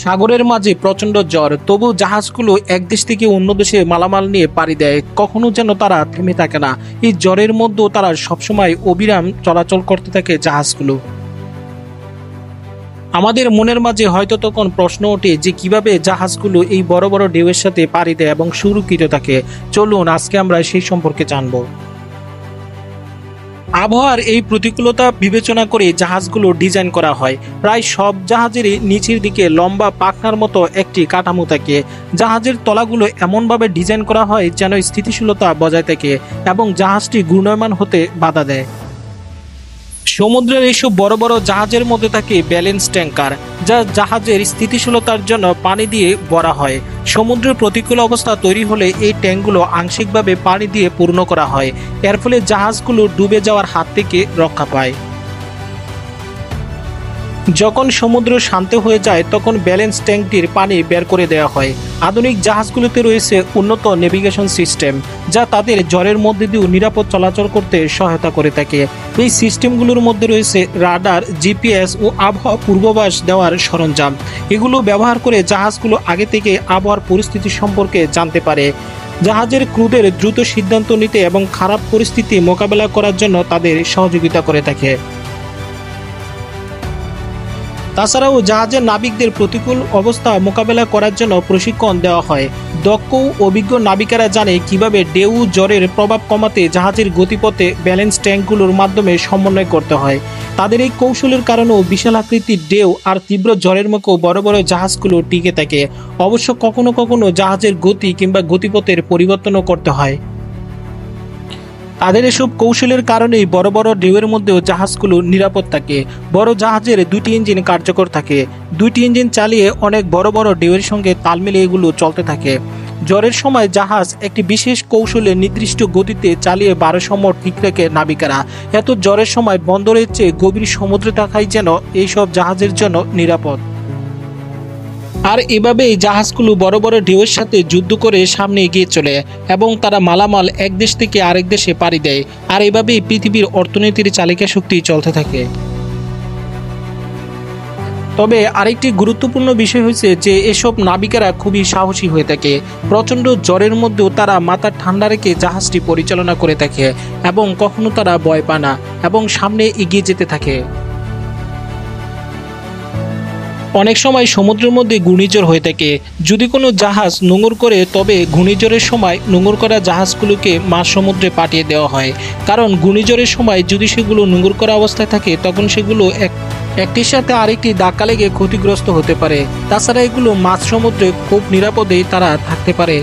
সাগরের মাঝে প্রচন্ড ঝড়, তবু জাহাজগুলো এক দেশ থেকে অন্য দেশে মালামাল নিয়ে পাড়ি দেয়। কখনো যেন তারা থেমে থাকে না। এই ঝড়ের মধ্যেও তারা সবসময় অবিরাম চলাচল করতে থাকে জাহাজগুলো। আমাদের মনের মাঝে হয়তো তখন প্রশ্ন ওঠে যে কিভাবে জাহাজগুলো এই বড় বড় ঢেউয়ের সাথে পাড়ি দেয় এবং সুরক্ষিত থাকে। চলুন আজকে আমরা সেই সম্পর্কে জানবো। আবহাওয়ার এই প্রতিকূলতা বিবেচনা করে জাহাজগুলো ডিজাইন করা হয়। প্রায় সব জাহাজেরই নিচের দিকে লম্বা পাখনার মতো একটি কাঠামো থাকে। জাহাজের তলাগুলো এমনভাবে ডিজাইন করা হয় যেন স্থিতিশীলতা বজায় থাকে এবং জাহাজটি ঘূর্ণায়মান হতে বাধা দেয়। সমুদ্রের এইসব বড় বড় জাহাজের মধ্যে থাকে ব্যালেন্স ট্যাঙ্কার, যা জাহাজের স্থিতিশীলতার জন্য পানি দিয়ে ভরা হয়। সমুদ্রের প্রতিকূল অবস্থা তৈরি হলে এই ট্যাঙ্কগুলো আংশিকভাবে পানি দিয়ে পূর্ণ করা হয়। এর ফলে জাহাজগুলো ডুবে যাওয়ার হাত থেকে রক্ষা পায়। যখন সমুদ্র শান্ত হয়ে যায় তখন ব্যালেন্স ট্যাঙ্কটির পানি বের করে দেওয়া হয়। আধুনিক জাহাজগুলোতে রয়েছে উন্নত নেভিগেশন সিস্টেম, যা তাদের ঝড়ের মধ্যে দিয়েও নিরাপদ চলাচল করতে সহায়তা করে থাকে। এই সিস্টেমগুলোর মধ্যে রয়েছে রাডার, জিপিএস ও আবহাওয়া পূর্বাভাস দেওয়ার সরঞ্জাম। এগুলো ব্যবহার করে জাহাজগুলো আগে থেকে আবহাওয়ার পরিস্থিতি সম্পর্কে জানতে পারে। জাহাজের ক্রুদের দ্রুত সিদ্ধান্ত নিতে এবং খারাপ পরিস্থিতি মোকাবেলা করার জন্য তাদের সহযোগিতা করে থাকে। তাছাড়াও জাহাজের নাবিকদের প্রতিকূল অবস্থা মোকাবেলা করার জন্য প্রশিক্ষণ দেওয়া হয়। দক্ষ ও অভিজ্ঞ নাবিকেরা জানে কিভাবে ঢেউ ঝড়ের প্রভাব কমাতে জাহাজের গতিপথে ব্যালেন্স ট্যাঙ্কগুলোর মাধ্যমে সমন্বয় করতে হয়। তাদের এই কৌশলের কারণেও বিশাল আকৃতির ঢেউ আর তীব্র ঝড়ের মুখেও বড় বড় জাহাজগুলো টিকে থাকে। অবশ্য কখনো কখনো জাহাজের গতি কিংবা গতিপথের পরিবর্তনও করতে হয়। তাদের এসব কৌশলের কারণেই বড় বড় ঢেউয়ের মধ্যেও জাহাজগুলো নিরাপদ থাকে। বড় জাহাজের দুটি ইঞ্জিন কার্যকর থাকে। দুইটি ইঞ্জিন চালিয়ে অনেক বড় বড় ঢেউয়ের সঙ্গে তাল মিলিয়ে এগুলো চলতে থাকে। ঝড়ের সময় জাহাজ একটি বিশেষ কৌশলে নির্দিষ্ট গতিতে চালিয়ে ভারসাম্য ঠিক রেখে নাবিকেরা। এত ঝড়ের সময় বন্দরের চেয়ে গভীর সমুদ্রে থাকাই যেন এইসব জাহাজের জন্য নিরাপদ। আর এভাবেই জাহাজগুলো বড় বড় ঢেউয়ের সাথে যুদ্ধ করে সামনে এগিয়ে চলে এবং তারা মালামাল এক দেশ থেকে আরেক দেশে পাড়ি দেয়। আর এভাবেই পৃথিবীর অর্থনীতির চালিকা শক্তি চলতে থাকে। তবে আরেকটি গুরুত্বপূর্ণ বিষয় হচ্ছে যে এসব নাবিকেরা খুবই সাহসী হয়ে থাকে। প্রচণ্ড ঝড়ের মধ্যেও তারা মাথা ঠান্ডা রেখে জাহাজটি পরিচালনা করে থাকে এবং কখনো তারা ভয় পায় না এবং সামনে এগিয়ে যেতে থাকে। অনেক সময় সমুদ্রের মধ্যে ঘূর্ণিঝড় হয়ে থাকে। যদি কোনো জাহাজ নোঙর করে তবে ঘূর্ণিঝড়ের সময় নোঙর করা জাহাজগুলোকে মাঝ সমুদ্রে পাঠিয়ে দেওয়া হয়। কারণ ঘূর্ণিঝড়ের সময় যদি সেগুলো নোঙর করা অবস্থায় থাকে তখন সেগুলো একটির সাথে আরেকটি ধাক্কা লেগে ক্ষতিগ্রস্ত হতে পারে। তাছাড়া এগুলো মাঝ সমুদ্রে খুব নিরাপদেই তারা থাকতে পারে।